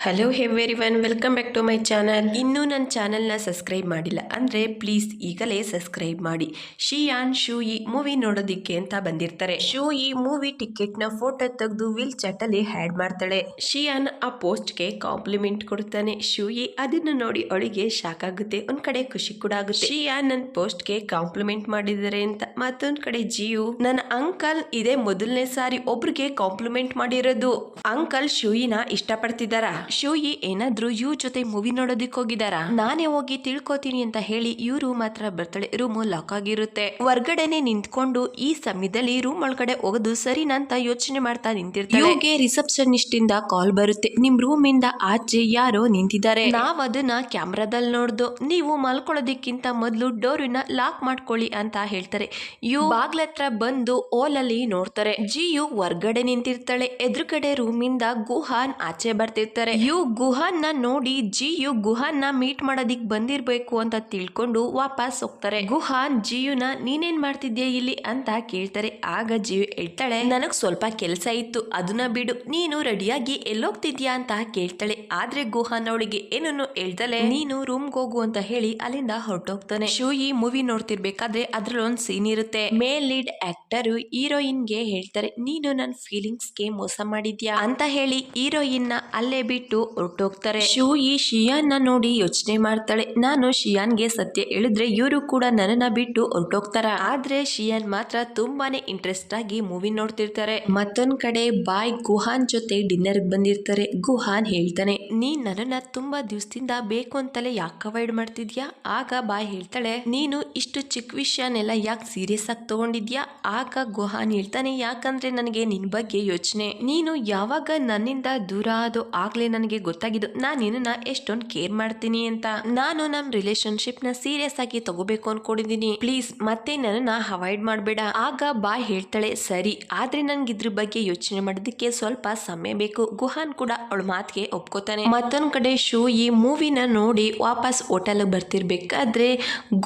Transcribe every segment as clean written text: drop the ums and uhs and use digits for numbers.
Hello everyone, welcome back to my channel. ಇನ್ನೂ ನನ್ನ ಚಾನಲ್ನ ಸಬ್ಸ್ಕ್ರೈಬ್ ಮಾಡಿಲ್ಲ ಅಂದರೆ ಪ್ಲೀಸ್ ಈಗಲೇ ಸಬ್ಸ್ಕ್ರೈಬ್ ಮಾಡಿ. ಶಿಯಾನ್ ಶೂಯಿ ಮೂವಿ ನೋಡೋದಿಕ್ಕೆ ಅಂತ ಬಂದಿರ್ತಾರೆ. ಶೂಯಿ ಮೂವಿ ಟಿಕೆಟ್ನ ಫೋಟೋ ತೆಗೆದು ವಿಲ್ ಚಾಟಲ್ಲಿ ಹ್ಯಾಡ್ ಮಾಡ್ತಾಳೆ. ಶಿಯಾನ್ ಆ ಪೋಸ್ಟ್ಗೆ ಕಾಂಪ್ಲಿಮೆಂಟ್ ಕೊಡ್ತಾನೆ. ಶೂಯಿ ಅದನ್ನು ನೋಡಿ ಅವಳಿಗೆ ಶಾಕ್ ಆಗುತ್ತೆ, ಒಂದ್ ಕಡೆ ಖುಷಿ ಕೂಡ ಆಗುತ್ತೆ. ಶಿಯಾನ್ ನನ್ನ ಪೋಸ್ಟ್ಗೆ ಕಾಂಪ್ಲಿಮೆಂಟ್ ಮಾಡಿದ್ದಾರೆ ಅಂತ. ಮತ್ತೊಂದ್ ಕಡೆ ಜಿಯು, ನನ್ನ ಅಂಕಲ್ ಇದೇ ಮೊದಲನೇ ಸಾರಿ ಒಬ್ರಿಗೆ ಕಾಂಪ್ಲಿಮೆಂಟ್ ಮಾಡಿರೋದು. ಅಂಕಲ್ ಶೂಯಿನ ಇಷ್ಟಪಡ್ತಿದ್ದಾರ. ಶೂಯಿ ಏನಾದ್ರೂ ಇವ್ರ ಜೊತೆ ಮೂವಿ ನೋಡೋದಿಕ್ ಹೋಗಿದಾರ, ನಾನೇ ಹೋಗಿ ತಿಳ್ಕೊತೀನಿ ಅಂತ ಹೇಳಿ ಇವರು ಮಾತ್ರ ಬರ್ತಾಳೆ. ರೂಮ್ ಲಾಕ್ ಆಗಿರುತ್ತೆ. ಹೊರ್ಗಡೆನೆ ನಿಂತ್ಕೊಂಡು ಈ ಸಮಯದಲ್ಲಿ ರೂಮ್ ಒಳಗಡೆ ಹೋಗೋದು ಸರಿನಾ ಅಂತ ಯೋಚನೆ ಮಾಡ್ತಾ ನಿಂತಿರ್ತಾಳೆ. ಇವ್ಗೆ ರಿಸೆಪ್ಷನಿಸ್ಟ್ ಇಂದ ಕಾಲ್ ಬರುತ್ತೆ, ನಿಮ್ ರೂಮ್ ಇಂದ ಆಚೆ ಯಾರೋ ನಿಂತಿದ್ದಾರೆ, ನಾವ್ ಅದನ್ನ ಕ್ಯಾಮ್ರಾದಲ್ಲಿ ನೋಡ್ದು, ನೀವು ಮಲ್ಕೊಳ್ಳೋದಿಕ್ಕಿಂತ ಮೊದ್ಲು ಡೋರಿನ ಲಾಕ್ ಮಾಡ್ಕೊಳ್ಳಿ ಅಂತ ಹೇಳ್ತಾರೆ. ಇವ್ ಬಾಗ್ಲತ್ರ ಬಂದು ಓಲಲ್ಲಿ ನೋಡ್ತಾರೆ. ಜಿಯು ಹೊರ್ಗಡೆ ನಿಂತಿರ್ತಾಳೆ. ಎದುರುಗಡೆ ರೂಮ್ ಇಂದ ಗುಹಾನ್ ಆಚೆ ಬರ್ತಿರ್ತಾರೆ. ಯು ಗುಹಾನ್ ನ ನೋಡಿ ಜಿಯು ಗುಹಾನ್ ನ ಮೀಟ್ ಮಾಡೋದಿಕ್ ಬಂದಿರ್ಬೇಕು ಅಂತ ತಿಳ್ಕೊಂಡು ವಾಪಸ್ ಹೋಗ್ತಾರೆ. ಗುಹಾನ್ ಜಿಯುನ ನೀನೇನ್ ಮಾಡ್ತಿದ್ಯಾ ಇಲ್ಲಿ ಅಂತ ಕೇಳ್ತಾರೆ. ಆಗ ಜಿಯು ಹೇಳ್ತಾಳೆ, ನನಗ್ ಸ್ವಲ್ಪ ಕೆಲಸ ಇತ್ತು, ಅದನ್ನ ಬಿಡು, ನೀನು ರೆಡಿಯಾಗಿ ಎಲ್ಲೋಗ್ತಿದ್ಯಾ ಅಂತ ಕೇಳ್ತಾಳೆ. ಆದ್ರೆ ಗುಹಾನ್ ಅವಳಿಗೆ ಏನನ್ನು ಹೇಳ್ದಲೆ ನೀನು ರೂಮ್ಗೆ ಹೋಗು ಅಂತ ಹೇಳಿ ಅಲ್ಲಿಂದ ಹೊರಟೋಗ್ತಾನೆ. ಶೂಯಿ ಮೂವಿ ನೋಡ್ತಿರ್ಬೇಕಾದ್ರೆ ಅದ್ರಲ್ಲೊಂದ್ ಸೀನ್ ಇರುತ್ತೆ. ಮೇಲ್ ಲೀಡ್ ಆಕ್ಟರ್ ಹೀರೋಯಿನ್ ಗೆ ಹೇಳ್ತಾರೆ, ನೀನು ನನ್ನ ಫೀಲಿಂಗ್ಸ್ ಗೆ ಮೋಸ ಮಾಡಿದ್ಯಾ ಅಂತ ಹೇಳಿ ಹೀರೋಯಿನ್ ನ ಅಲ್ಲೇ ಬಿಟ್ಟು ಹೊರಟೋಗ್ತಾರೆ. ಶೂಯಿ ಶಿಯಾನ್ ನ ನೋಡಿ ಯೋಚನೆ ಮಾಡ್ತಾಳೆ, ನಾನು ಶಿಯಾನ್ಗೆ ಸತ್ಯ ಹೇಳಿದ್ರೆ ಇವರು ಕೂಡ ನನ್ನನ್ನ ಬಿಟ್ಟು ಹೊರಟೋಗ್ತಾರ. ಆದ್ರೆ ಶಿಯಾನ್ ಮಾತ್ರ ತುಂಬಾನೇ ಇಂಟ್ರೆಸ್ಟ್ ಆಗಿ ಮೂವಿ ನೋಡ್ತಿರ್ತಾರೆ. ಮತ್ತೊಂದ್ ಕಡೆ ಬಾಯ್ ಗುಹಾನ್ ಜೊತೆ ಡಿನ್ನರ್ ಬಂದಿರ್ತಾರೆ. ಗುಹಾನ್ ಹೇಳ್ತಾನೆ, ನೀನ್ ನನ್ನನ್ನ ತುಂಬಾ ದಿವಸದಿಂದ ಬೇಕು ಅಂತಲೇ ಯಾಕೆ ಅವಾಯ್ಡ್ ಮಾಡ್ತಿದ್ಯಾ. ಆಗ ಬಾಯ್ ಹೇಳ್ತಾಳೆ, ನೀನು ಇಷ್ಟು ಚಿಕ್ಕ ವಿಷಯನೆಲ್ಲ ಯಾಕೆ ಸೀರಿಯಸ್ ಆಗಿ ತಗೊಂಡಿದ್ಯಾ. ಆಗ ಗುಹಾನ್ ಹೇಳ್ತಾನೆ, ಯಾಕಂದ್ರೆ ನನಗೆ ನಿನ್ ಬಗ್ಗೆ ಯೋಚನೆ, ನೀನು ಯಾವಾಗ ನನ್ನಿಂದ ದೂರ ಆದೋ ಆಗ್ಲೇ ನನಗೆ ಗೊತ್ತಾಗಿದ್ದು ನಾನು ನಿನ್ನ ಎಷ್ಟೊಂದು ಕೇರ್ ಮಾಡ್ತೀನಿ ಅಂತ. ನಾನು ನಮ್ ರಿಲೇಶನ್ಶಿಪ್ ನ ಸೀರಿಯಸ್ ಆಗಿ ತಗೋಬೇಕು ಅನ್ಕೊಂಡಿದೀನಿ, ಪ್ಲೀಸ್ ಮತ್ತೆ ನನ್ನನ್ನ ಅವಾಯ್ಡ್ ಮಾಡಬೇಡ. ಆಗ ಬಾಯ್ ಹೇಳ್ತಾಳೆ, ಸರಿ, ಆದ್ರೆ ನನ್ಗೆ ಇದ್ರ ಬಗ್ಗೆ ಯೋಚನೆ ಮಾಡೋದಕ್ಕೆ ಸ್ವಲ್ಪ ಸಮಯ ಬೇಕು. ಗುಹಾನ್ ಕೂಡ ಅವಳ ಮಾತಿಗೆ ಒಪ್ಕೋತಾನೆ. ಮತ್ತೊಂದ್ ಕಡೆ ಶೂಯಿ ಮೂವಿನ ನೋಡಿ ವಾಪಸ್ ಹೋಟೆಲ್ ಬರ್ತಿರ್ಬೇಕಾದ್ರೆ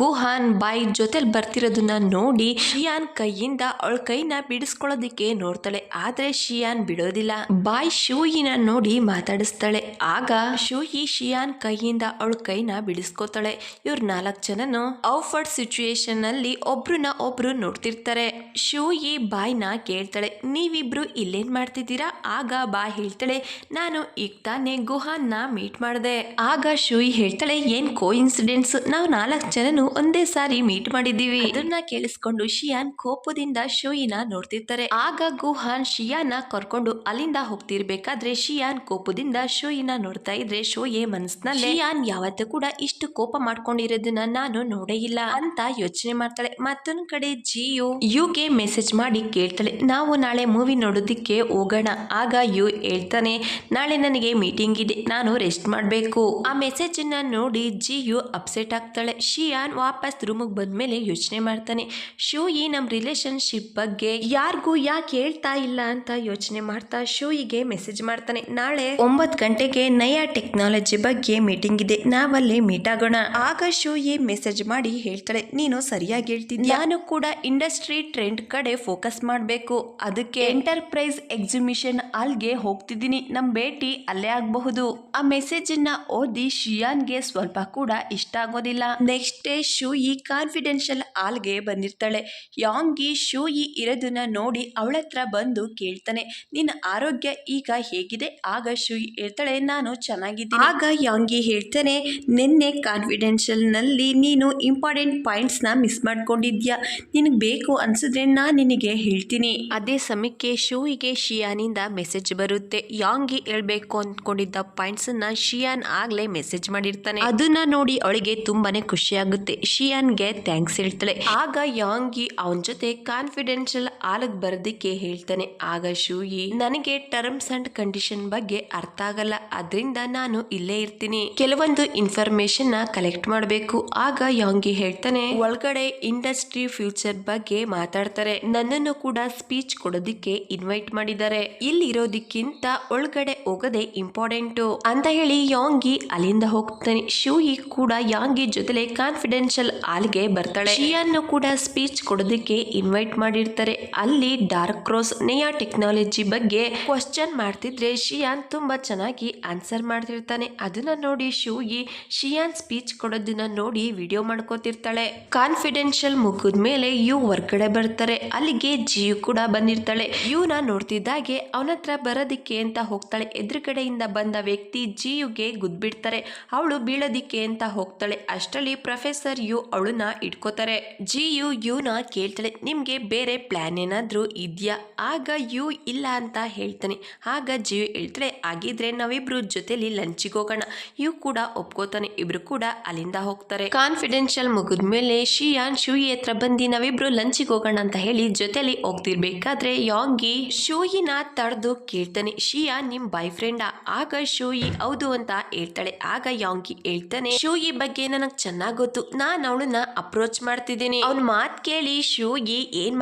ಗುಹಾನ್ ಬಾಯ್ ಜೊತೆಲ್ ಬರ್ತಿರೋದನ್ನ ನೋಡಿ ಶಿಯಾನ್ ಕೈಯಿಂದ ಅವಳ ಕೈನ ಬಿಡಿಸ್ಕೊಳ್ಳೋದಿಕ್ಕೆ ನೋಡ್ತಾಳೆ. ಆದ್ರೆ ಶಿಯಾನ್ ಬಿಡೋದಿಲ್ಲ. ಬಾಯ್ ಶೂಯಿನ ನೋಡಿ ಮಾತಾಡಿಸ್ತಾಳೆ. ಆಗ ಶೂಯಿ ಶಿಯಾನ್ ಕೈಯಿಂದ ಅವಳ ಕೈನ ಬಿಡಿಸ್ಕೋತಾಳೆ. ಇವ್ರ 4 ಜನನು ಔಫರ್ಡ್ ಸಿಚುಯೇಷನ್ ಅಲ್ಲಿ ಒಬ್ರನ್ನ ಒಬ್ರು ನೋಡ್ತಿರ್ತಾರೆ. ಶೂಯಿ ಬಾಯ್ನ ಕೇಳ್ತಾಳೆ, ನೀವಿಬ್ರು ಇಲ್ಲೇನ್ ಮಾಡ್ತಿದ್ದೀರಾ. ಆಗ ಬಾಯ್ ಹೇಳ್ತಾಳೆ, ನಾನು ಈಗ ತಾನೇ ಗುಹಾನ್ ನ ಮೀಟ್ ಮಾಡಿದೆ. ಆಗ ಶೂಯಿ ಹೇಳ್ತಾಳೆ, ಏನ್ ಕೋ ಇನ್ಸಿಡೆನ್ಸ್, ನಾವು 4 ಜನನು ಒಂದೇ ಸಾರಿ ಮೀಟ್ ಮಾಡಿದೀವಿ. ಅದನ್ನ ಕೇಳಿಸ್ಕೊಂಡು ಶಿಯಾನ್ ಕೋಪದಿಂದ ಶೂಯಿನ ನೋಡ್ತಿರ್ತಾರೆ. ಆಗ ಗುಹಾನ್ ಶಿಯಾನ್ ಕರ್ಕೊಂಡು ಅಲ್ಲಿಂದ ಹೋಗ್ತಿರ್ಬೇಕಾದ್ರೆ ಶಿಯಾನ್ ಕೋಪದಿಂದ ಶೂಯಿನ ನೋಡ್ತಾ ಇದ್ರೆ ಶೋಯೆ ಮನಸ್ಸಿನಲ್ಲಿ ಶಿಯಾನ್ ಯಾವತ್ತೂ ಕೂಡ ಇಷ್ಟು ಕೋಪ ಮಾಡ್ಕೊಂಡಿರೋದನ್ನ ನಾನು ನೋಡೇ ಇಲ್ಲ ಅಂತ ಯೋಚನೆ ಮಾಡ್ತಾಳೆ. ಮತ್ತೊಂದ್ ಕಡೆ ಜಿಯು ಯುಗೆ ಮೆಸೇಜ್ ಮಾಡಿ ಕೇಳ್ತಾಳೆ, ನಾವು ನಾಳೆ ಮೂವಿ ನೋಡೋದಿಕ್ಕೆ ಹೋಗೋಣ. ಆಗ ಯು ಹೇಳ್ತಾನೆ, ನಾಳೆ ನನಗೆ ಮೀಟಿಂಗ್ ಇದೆ, ನಾನು ರೆಸ್ಟ್ ಮಾಡ್ಬೇಕು. ಆ ಮೆಸೇಜ್ ನ ನೋಡಿ ಜಿಯು ಅಪ್ಸೆಟ್ ಆಗ್ತಾಳೆ. ಶಿಯಾನ್ ವಾಪಸ್ ರೂಮಿಗೆ ಬಂದ್ಮೇಲೆ ಯೋಚನೆ ಮಾಡ್ತಾನೆ, ಶೂಯಿ ನಮ್ ರಿಲೇಶನ್ಶಿಪ್ ಬಗ್ಗೆ ಯಾರಿಗೂ ಯಾಕೆ ಹೇಳ್ತಾ ಇಲ್ಲ ಅಂತ ಯೋಚನೆ ಮಾಡ್ತಾ ಶೂಯಿಗೆ ಮೆಸೇಜ್ ಮಾಡ್ತಾನೆ, ನಾಳೆ 9 ಗಂಟೆಗೆ ನಯಾ ಟೆಕ್ನಾಲಜಿ ಬಗ್ಗೆ ಮೀಟಿಂಗ್ ಇದೆ, ನಾವಲ್ಲಿ ಮೀಟ್ ಆಗೋಣ. ಆಗ ಶೂಯಿ ಮೆಸೇಜ್ ಮಾಡಿ ಹೇಳ್ತಾಳೆ, ನೀನು ಸರಿಯಾಗಿ ಹೇಳ್ತಿದ್ಯಾ, ನಾನು ಕೂಡ ಇಂಡಸ್ಟ್ರಿ ಟ್ರೆಂಡ್ ಕಡೆ ಫೋಕಸ್ ಮಾಡಬೇಕು, ಅದಕ್ಕೆ ಎಂಟರ್ಪ್ರೈಸ್ ಎಕ್ಸಿಬಿಷನ್ ಹಾಲ್ಗೆ ಹೋಗ್ತಿದ್ದೀನಿ, ನಮ್ ಭೇಟಿ ಅಲ್ಲೇ ಆಗಬಹುದು. ಆ ಮೆಸೇಜ್ ನ ಓದಿ ಶಿಯಾನ್ಗೆ ಸ್ವಲ್ಪ ಕೂಡ ಇಷ್ಟ ಆಗೋದಿಲ್ಲ. ನೆಕ್ಸ್ಟ್ ಡೇ ಶೂಯಿ ಕಾನ್ಫಿಡೆನ್ಷಿಯಲ್ ಹಾಲ್ಗೆ ಬಂದಿರ್ತಾಳೆ. ಯಾಂಗಿ ಶೂಯಿ ಇರೋದನ್ನ ನೋಡಿ ಅವಳ ಹತ್ರ ಬಂದು ಕೇಳ್ತಾನೆ, ನಿನ್ನ ಆರೋಗ್ಯ ಈಗ ಹೇಗಿದೆ. ಆಗ ಶೂಯಿ ಹೇಳ್ತಾಳೆ, ನಾನು ಚೆನ್ನಾಗಿದ್ದೀನಿ. ಆಗ ಯಾಂಗಿ ಹೇಳ್ತಾನೆ, ನಿನ್ನೆ ಕಾನ್ಫಿಡೆನ್ಷಿಯಲ್ ನಲ್ಲಿ ನೀನು ಇಂಪಾರ್ಟೆಂಟ್ ಪಾಯಿಂಟ್ಸ್ ನ ಮಿಸ್ ಮಾಡ್ಕೊಂಡಿದ್ಯಾ, ನಿನಗೆ ಬೇಕು ಅನ್ಸಿದ್ರೆ ನಾನು ನಿನಗೆ ಹೇಳ್ತೀನಿ. ಅದೇ ಸಮಯಕ್ಕೆ ಶೂಯಿಗೆ ಶಿಯಾನಿಂದ ಮೆಸೇಜ್ ಬರುತ್ತೆ. ಯಾಂಗಿ ಹೇಳ್ಬೇಕು ಅನ್ಕೊಂಡಿದ್ದ ಪಾಯಿಂಟ್ಸ್ ನ ಶಿಯಾನ್ ಆಗ್ಲೇ ಮೆಸೇಜ್ ಮಾಡಿರ್ತಾನೆ. ಅದನ್ನ ನೋಡಿ ಅವಳಿಗೆ ತುಂಬಾನೇ ಖುಷಿ ಆಗುತ್ತೆ. ಶಿಯಾನ್ಗೆ ಥ್ಯಾಂಕ್ಸ್ ಹೇಳ್ತಾಳೆ. ಆಗ ಯಾಂಗಿ ಅವನ ಜೊತೆ ಕಾನ್ಫಿಡೆನ್ಷಿಯಲ್ ಹಾಲ್ಗೆ ಬರೋದಿಕ್ಕೆ ಹೇಳ್ತಾನೆ. ಆಗ ಶೂಯಿ, ನನಗೆ ಟರ್ಮ್ಸ್ ಅಂಡ್ ಕಂಡೀಷನ್ ಬಗ್ಗೆ ಅರ್ಥ ಆಗಲ್ಲ, ಅದರಿಂದ ನಾನು ಇಲ್ಲೇ ಇರ್ತೀನಿ, ಕೆಲವೊಂದು ಇನ್ಫಾರ್ಮೇಶನ್ ನ ಕಲೆಕ್ಟ್ ಮಾಡಬೇಕು. ಆಗ ಯಾಂಗಿ ಹೇಳ್ತಾನೆ, ಒಳಗಡೆ ಇಂಡಸ್ಟ್ರಿ ಫ್ಯೂಚರ್ ಬಗ್ಗೆ ಮಾತಾಡ್ತಾರೆ, ನನ್ನನ್ನು ಕೂಡ ಸ್ಪೀಚ್ ಕೊಡೋದಿಕ್ಕೆ ಇನ್ವೈಟ್ ಮಾಡಿದ್ದಾರೆ, ಇಲ್ಲಿರೋದಕ್ಕಿಂತ ಒಳಗಡೆ ಹೋಗೋದೇ ಇಂಪಾರ್ಟೆಂಟ್ ಅಂತ ಹೇಳಿ ಯಾಂಗಿ ಅಲ್ಲಿಂದ ಹೋಗ್ತಾನೆ. ಶೂಯಿ ಕೂಡ ಯಾಂಗಿ ಜೊತೆಲೆ ಕಾನ್ಫಿಡೆನ್ಷಿಯಲ್ ಹಾಲ್ಗೆ ಬರ್ತಾಳೆ. ಶಿಯಾನ್ ಕೂಡ ಸ್ಪೀಚ್ ಕೊಡೋದಕ್ಕೆ ಇನ್ವೈಟ್ ಮಾಡಿರ್ತಾರೆ. ಅಲ್ಲಿ ಡಾರ್ಕ್ ಕ್ರಾಸ್ ನಯಾ ಟೆಕ್ನಾಲಜಿ ಬಗ್ಗೆ ಕ್ವಶನ್ ಮಾಡ್ತಿದ್ರೆ ಶಿಯಾನ್ ತುಂಬಾ ಚೆನ್ನಾಗಿ ಚೆನ್ನಾಗಿ ಆನ್ಸರ್ ಮಾಡ್ತಿರ್ತಾನೆ. ಅದನ್ನ ನೋಡಿ ಶೂಯಿ ಶಿಯಾನ್ ಸ್ಪೀಚ್ ಕೊಡೋದನ್ನ ನೋಡಿ ವಿಡಿಯೋ ಮಾಡ್ಕೋತಿರ್ತಾಳೆ. ಕಾನ್ಫಿಡೆನ್ಷಿಯಲ್ ಮುಗಿದ್ಮೇಲೆ ಯು ಹೊರ್ಗಡೆ ಬರ್ತಾರೆ. ಅಲ್ಲಿಗೆ ಜಿಯು ಕೂಡ ಬಂದಿರ್ತಾಳೆ. ಯುನ ನೋಡ್ತಿದ್ದಾಗೆ ಅವನ ಹತ್ರ ಬರೋದಿಕ್ಕೆ ಅಂತ ಹೋಗ್ತಾಳೆ. ಎದುರುಗಡೆಯಿಂದ ಬಂದ ವ್ಯಕ್ತಿ ಜಿಯುಗೆ ಗುದ್ಬಿಡ್ತಾರೆ. ಅವಳು ಬೀಳೋದಿಕ್ಕೆ ಅಂತ ಹೋಗ್ತಾಳೆ. ಅಷ್ಟರಲ್ಲಿ ಪ್ರೊಫೆಸರ್ ಯು ಅವಳನ್ನ ಇಟ್ಕೋತಾರೆ. ಜಿಯು ಯುನ ಕೇಳ್ತಾಳೆ, ನಿಮ್ಗೆ ಬೇರೆ ಪ್ಲಾನ್ ಏನಾದ್ರೂ ಇದ್ಯಾ? ಆಗ ಯು ಇಲ್ಲ ಅಂತ ಹೇಳ್ತಾನೆ. ಆಗ ಜಿಯು ಹೇಳ್ತಾಳೆ, ಆಗಿದ್ರೆ ನಾವಿಬ್ರು ಜೊತೆಲಿ ಲಂಚಿಗೆ ಹೋಗೋಣ. ಯು ಕೂಡ ಒಪ್ಕೋತಾನೆ. ಇಬ್ರು ಕೂಡ ಅಲ್ಲಿಂದ ಹೋಗ್ತಾರೆ. ಕಾನ್ಫಿಡೆನ್ಷಿಯಲ್ ಮುಗಿದ್ಮೇಲೆ ಶಿಯಾನ್ ಶೂಯಿ ಹತ್ರ ಬಂದು ನಾವಿಬ್ರು ಲಂಚಿಗೆ ಹೋಗೋಣ ಅಂತ ಹೇಳಿ ಜೊತೆಲಿ ಹೋಗ್ತಿರ್ಬೇಕಾದ್ರೆ ಯಾಂಗಿ ಶೂಯಿನ ತಡೆದು ಕೇಳ್ತಾನೆ, ಶಿಯಾನ್ ನಿಮ್ ಬಾಯ್ ಫ್ರೆಂಡಾ? ಆಗ ಶೂಯಿ ಹೌದು ಅಂತ ಹೇಳ್ತಾಳೆ. ಆಗ ಯಾಂಗಿ ಹೇಳ್ತಾನೆ, ಶೂಯಿ ಬಗ್ಗೆ ನನಗ್ ಚೆನ್ನಾಗ್ ಗೊತ್ತು, ನಾನ್ ಅವಳನ್ನ ಅಪ್ರೋಚ್ ಮಾಡ್ತಿದ್ದೀನಿ. ಅವ್ನ ಮಾತ್ ಕೇಳಿ ಶೂಯಿ ಏನ್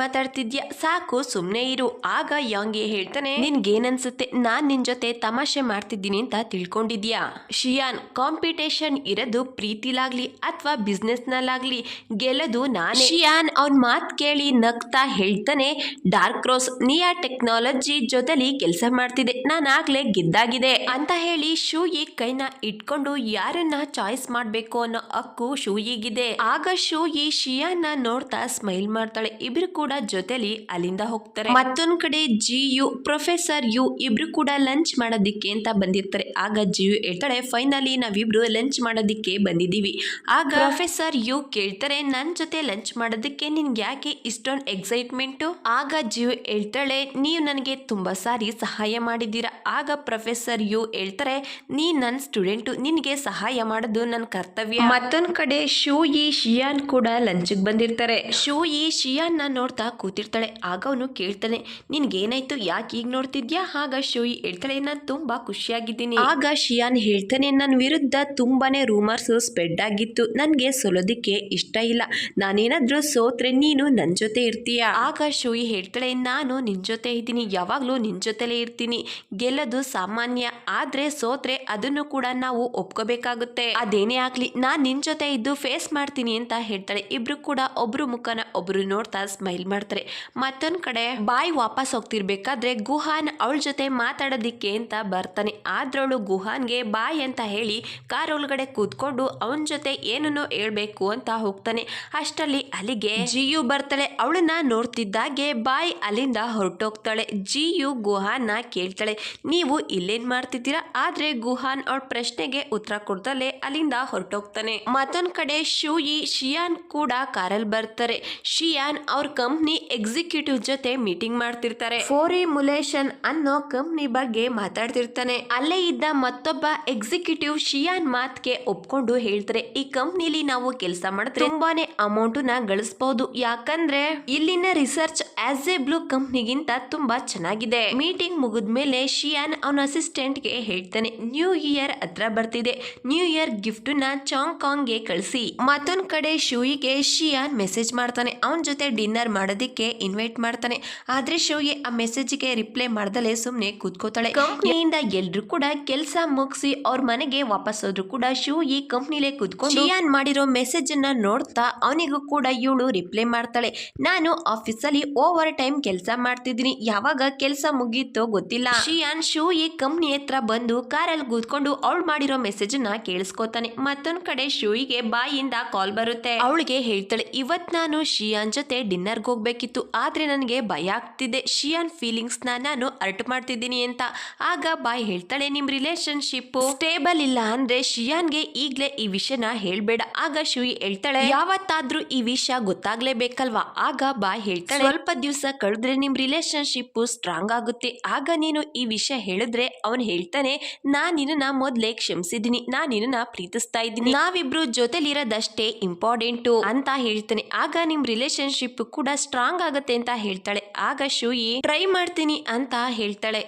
ಮಾತಾಡ್ತಿದ್ಯಾ, ಸಾಕು ಸುಮ್ನೆ ಇರು. ಆಗ ಯಾಂಗಿ ಹೇಳ್ತಾನೆ, ನಿನ್ಗೇನನ್ಸುತ್ತೆ, ನಾನ್ ನಿನ್ ಜೊತೆ ತಮಾಷೆ ಮಾಡ್ತಿದ್ದೀನಿ ಅಂತ ತಿಳ್ಕೊಂಡಿದ್ಯಾ? ಶಿಯಾನ್, ಕಾಂಪಿಟೇಷನ್ ಇರೋದು ಪ್ರೀತಿಲಾಗ್ಲಿ ಅಥವಾ ಬಿಸ್ನೆಸ್ ನಲ್ಲಾಗ್ಲಿ ಗೆಲ್ಲದು ನಾನೇ. ಶಿಯಾನ್ ಅವನ್ ಮಾತ್ ಕೇಳಿ ನಗ್ತಾ ಹೇಳ್ತಾನೆ, ಡಾರ್ಕ್ ರೋಸ್ ನಿಯಾ ಟೆಕ್ನಾಲಜಿ ಜೊತೆಲಿ ಕೆಲಸ ಮಾಡ್ತಿದೆ, ನಾನ್ ಆಗ್ಲೇ ಗೆದ್ದಾಗಿದೆ ಅಂತ ಹೇಳಿ ಶೂಯಿ ಕೈನ ಇಟ್ಕೊಂಡು ಯಾರನ್ನ ಚಾಯ್ಸ್ ಮಾಡ್ಬೇಕು ಅನ್ನೋ ಹಕ್ಕು ಶೂಯಿಗಿದೆ. ಆಗ ಶೂಯಿ ಶಿಯಾನ್ ನೋಡ್ತಾ ಸ್ಮೈಲ್ ಮಾಡ್ತಾಳೆ. ಇಬ್ರು ಕೂಡ ಜೊತೆಲಿ ಅಲ್ಲಿಂದ ಹೋಗ್ತಾರೆ. ಮತ್ತೊಂದ್ ಕಡೆ ಜಿಯು ಪ್ರೊಫೆಸರ್ ಯು ಇಬ್ರು ಕೂಡ ಲಂಚ್ ಮಾಡೋದಿಕ್ಕೆ ಅಂತ ಬಂದಿರ್ತಾರೆ. ಆಗ ಜಿಯು ಹೇಳ್ತಾಳೆ, ಫೈನಲಿ ನಾವಿಬ್ರು ಲಂಚ್ ಮಾಡೋದಿಕ್ಕೆ ಬಂದಿದೀವಿ. ಆಗ ಪ್ರೊಫೆಸರ್ ಯು ಕೇಳ್ತಾರೆ, ನನ್ ಜೊತೆ ಲಂಚ್ ಮಾಡೋದಕ್ಕೆ ನಿನ್ಗೆ ಯಾಕೆ ಇಷ್ಟೊಂದು ಎಕ್ಸೈಟ್ಮೆಂಟ್? ಆಗ ಜಿಯು ಹೇಳ್ತಾಳೆ, ನೀವು ನನಗೆ ತುಂಬಾ ಸಾರಿ ಸಹಾಯ ಮಾಡಿದ್ದೀರಾ. ಆಗ ಪ್ರೊಫೆಸರ್ ಯು ಹೇಳ್ತಾರೆ, ನೀ ನನ್ ಸ್ಟೂಡೆಂಟು, ನಿನ್ಗೆ ಸಹಾಯ ಮಾಡೋದು ನನ್ನ ಕರ್ತವ್ಯ. ಮತ್ತೊಂದ್ ಕಡೆ ಶೂಯಿ ಶಿಯಾನ್ ಕೂಡ ಲಂಚ್ಗೆ ಬಂದಿರ್ತಾರೆ. ಶೂಯಿ ಶಿಯಾನ್ ನೋಡ್ತಾ ಕೂತಿರ್ತಾಳೆ. ಆಗ ಅವನು ಕೇಳ್ತಾನೆ, ನಿನ್ಗೇನಾಯ್ತು, ಯಾಕೆ ಈಗ ನೋಡ್ತಿದ್ಯಾ? ಆಗ ಶೂಯಿ ಹೇಳ್ತಾಳೆ, ನಾನು ತುಂಬಾ ಖುಷಿಯಾಗಿದ್ದೀನಿ. ಆಗ ಶಿಯಾನ್ ಹೇಳ್ತಾನೆ, ನನ್ನ ವಿರುದ್ಧ ತುಂಬಾನೇ ರೂಮರ್ಸ್ ಸ್ಪ್ರೆಡ್ ಆಗಿತ್ತು, ನನ್ಗೆ ಸೋಲೋದಿಕ್ಕೆ ಇಷ್ಟ ಇಲ್ಲ, ನಾನೇನಾದ್ರೂ ಸೋತ್ರೆ ನೀನು ನನ್ ಜೊತೆ ಇರ್ತೀಯ? ಆಗ ಶೂಯಿ ಹೇಳ್ತಾಳೆ, ನಾನು ನಿನ್ ಜೊತೆ ಇದ್ದೀನಿ, ಯಾವಾಗ್ಲೂ ನಿನ್ ಜೊತೆಲೇ ಇರ್ತೀನಿ, ಗೆಲ್ಲೋದು ಸಾಮಾನ್ಯ, ಆದ್ರೆ ಸೋತ್ರೆ ಅದನ್ನು ಕೂಡ ನಾವು ಒಪ್ಕೋಬೇಕಾಗುತ್ತೆ, ಅದೇನೇ ಆಗ್ಲಿ ನಾನ್ ನಿನ್ ಜೊತೆ ಇದ್ದು ಫೇಸ್ ಮಾಡ್ತೀನಿ ಅಂತ ಹೇಳ್ತಾಳೆ. ಇಬ್ರು ಕೂಡ ಒಬ್ರು ಮುಖನ ಒಬ್ರು ನೋಡ್ತಾ ಸ್ಮೈಲ್ ಮಾಡ್ತಾರೆ. ಮತ್ತೊಂದ್ ಕಡೆ ಬಾಯ್ ವಾಪಸ್ ಹೋಗ್ತಿರ್ಬೇಕಾದ್ರೆ ಗುಹಾನ್ ಅವಳ ಜೊತೆ ಮಾತಾಡೋದಿಕ್ಕೆ ಅಂತ ಬರ್ತಾನೆ. ಆದ್ರವಳು ಗುಹಾನ್ಗೆ ಬಾಯ್ ಅಂತ ಹೇಳಿ ಕಾರ್ ಒಳಗಡೆ ಕೂತ್ಕೊಂಡು ಅವನ ಜೊತೆ ಏನನ್ನೋ ಹೇಳ್ಬೇಕು ಅಂತ ಹೋಗ್ತಾನೆ. ಅಷ್ಟರಲ್ಲಿ ಅಲ್ಲಿಗೆ ಜಿಯು ಬರ್ತಾಳೆ. ಅವಳನ್ನ ನೋಡ್ತಿದ್ದಾಗೆ ಬಾಯ್ ಅಲ್ಲಿಂದ ಹೊರಟೋಗ್ತಾಳೆ. ಜಿಯು ಗುಹಾನ್ನ ಕೇಳ್ತಾಳೆ, ನೀವು ಇಲ್ಲೇನ್ ಮಾಡ್ತಿದ್ದೀರಾ? ಆದ್ರೆ ಗುಹಾನ್ ಅವಳ ಪ್ರಶ್ನೆಗೆ ಉತ್ತರ ಕೊಡ್ತಲೇ ಅಲ್ಲಿಂದ ಹೊರಟೋಗ್ತಾನೆ. ಮತ್ತೊಂದ್ ಕಡೆ ಶೂಯಿ ಶಿಯಾನ್ ಕೂಡ ಕಾರಲ್ಲಿ ಬರ್ತಾರೆ. ಶಿಯಾನ್ ಅವ್ರ ಕಂಪ್ನಿ ಎಕ್ಸಿಕ್ಯೂಟಿವ್ ಜೊತೆ ಮೀಟಿಂಗ್ ಮಾಡ್ತಿರ್ತಾರೆ. ಫೋರಿಮುಲೇಷನ್ ಅನ್ನೋ ಕಂಪ್ನಿ ಬಗ್ಗೆ ಮಾತಾಡ್ತಿರ್ತಾನೆ. ಅಲ್ಲೇ ಇದ್ದ ಮತ್ತೊಬ್ಬ ಎಕ್ಸಿಕ್ಯೂಟಿವ್ ಶಿಯಾನ್ ಮಾತ್ಗೆ ಒಪ್ಕೊಂಡು ಹೇಳ್ತಾರೆ, ಈ ಕಂಪ್ನಿಲಿ ನಾವು ಕೆಲಸ ಮಾಡಿದ್ರೆ ತುಂಬಾನೇ ಅಮೌಂಟ್ ನ ಗಳಿಸಬಹುದು, ಯಾಕಂದ್ರೆ ಇಲ್ಲಿನ ರಿಸರ್ಚ್ ಆಸ್ ಎ ಬ್ಲೂ ಕಂಪ್ನಿಗಿಂತ ತುಂಬಾ ಚೆನ್ನಾಗಿದೆ. ಮೀಟಿಂಗ್ ಮುಗಿದ್ಮೇಲೆ ಶಿಯಾನ್ ಅವನ ಅಸಿಸ್ಟೆಂಟ್ ಗೆ ಹೇಳ್ತಾನೆ, ನ್ಯೂ ಇಯರ್ ಹತ್ರ ಬರ್ತಿದೆ, ನ್ಯೂ ಇಯರ್ ಗಿಫ್ಟ್ ನ ಚಾಂಗ್ ಕಾಂಗ್ ಗೆ ಕಳಿಸಿ. ಮತ್ತೊಂದ್ ಕಡೆ ಶೂಯಿಗೆ ಶಿಯಾನ್ ಮೆಸೇಜ್ ಮಾಡ್ತಾನೆ, ಅವನ ಜೊತೆ ಡಿನ್ನರ್ ಮಾಡೋದಿಕ್ಕೆ ಇನ್ವೈಟ್ ಮಾಡ್ತಾನೆ. ಆದ್ರೆ ಶೂಯಿ ಆ ಮೆಸೇಜ್ಗೆ ರಿಪ್ಲೈ ಮಾಡ್ದಲೆ ಸುಮ್ನೆ ಕೂತ್ಕೋತಾಳೆ. ಕಂಪ್ನಿಯಿಂದ ಎಲ್ರು ಕೂಡ ಕೆಲಸ ಮುಗಿಸಿ ಅವ್ರ ಮನೆಗೆ ವಾಪಸ್ ಹೋದ್ರು ಕೂಡ ಶೂಯಿ ಕಂಪ್ನಿಲೇ ಕೂತ್ಕೊಂಡು ಶಿಯಾನ್ ಮಾಡಿರೋ ಮೆಸೇಜ್ ಅನ್ನ ನೋಡ್ತಾ ಅವನಿಗೂ ಕೂಡ ಇವಳು ರಿಪ್ಲೈ ಮಾಡ್ತಾಳೆ, ನಾನು ಆಫೀಸಲ್ಲಿ ಓವರ್ ಟೈಮ್ ಕೆಲಸ ಮಾಡ್ತಿದ್ದೀನಿ, ಯಾವಾಗ ಕೆಲಸ ಮುಗೀತೋ ಗೊತ್ತಿಲ್ಲ. ಶಿಯಾನ್ ಶೂಯಿ ಕಂಪ್ನಿ ಹತ್ರ ಬಂದು ಕಾರಲ್ಲಿ ಕೂತ್ಕೊಂಡು ಅವಳು ಮಾಡಿರೋ ಮೆಸೇಜ್ ನ ಕೇಳಿಸ್ಕೊತಾನೆ. ಮತ್ತೊಂದ್ ಕಡೆ ಶೂಯಿಗೆ ಬಾಯಿಂದ ಕಾಲ್ ಬರುತ್ತೆ. ಅವಳಿಗೆ ಹೇಳ್ತಾಳೆ, ಇವತ್ ನಾನು ಶಿಯಾನ್ ಜೊತೆ ಡಿನ್ನರ್ಗೆ ಹೋಗ್ಬೇಕಿತ್ತು, ಆದ್ರೆ ನನಗೆ ಭಯ ಆಗ್ತಿದೆ, ಶಿಯಾನ್ ಫೀಲಿಂಗ್ಸ್ ನಾನು ಅರ್ಟ್ ಮಾಡ್ತಿದ್ದೀನಿ ಅಂತ. ಆಗ ಬಾಯ್ ಹೇಳ್ತಾಳೆ, ನಿಮ್ ರಿಲೇಶನ್ಶಿಪ್ ಸ್ಟೇಬಲ್ ಇಲ್ಲ ಅಂದ್ರೆ ಶಿಯಾನ್ಗೆ ಈಗ್ಲೇ ಈ ವಿಷಯನ ಹೇಳ್ಬೇಡ. ಆಗ ಶೂಯಿ ಹೇಳ್ತಾಳೆ, ಯಾವತ್ತಾದ್ರೂ ಈ ವಿಷಯ ಗೊತ್ತಾಗ್ಲೇಬೇಕಲ್ವಾ? ಆಗ ಬಾಯ್ ಹೇಳ್ತಾಳೆ, ಸ್ವಲ್ಪ ದಿವಸ ಕಳೆದ್ರೆ ನಿಮ್ ರಿಲೇಶನ್ಶಿಪ್ ಸ್ಟ್ರಾಂಗ್ ಆಗುತ್ತೆ, ಆಗ ನೀನು ಈ ವಿಷಯ ಹೇಳಿದ್ರೆ ಅವನ್ ಹೇಳ್ತಾನೆ, ನಾನ್ ನಿನ್ನ ಮೊದ್ಲೇ ಕ್ಷಮಿಸಿದೀನಿ, ನಾನ್ ನಿನ್ನ ಪ್ರೀತಿಸ್ತಾ ಇದ್ದೀನಿ, ನಾವಿಬ್ರು ಜೊತೆಲಿರೋದಷ್ಟೇ ಇಂಪಾರ್ಟೆಂಟು ಅಂತ ಹೇಳ್ತಾನೆ. ಆಗ ನಿಮ್ ರಿಲೇಶನ್ಶಿಪ್ ಕೂಡ ಸ್ಟ್ರಾಂಗ್ ಆಗುತ್ತೆ ಅಂತ ಹೇಳ್ತಾಳೆ. ಆಗ ಶೂಯಿ ಟ್ರೈ ಮಾಡ್ತೀನಿ ಅಂತ ಹೇಳ್ತಾಳೆ.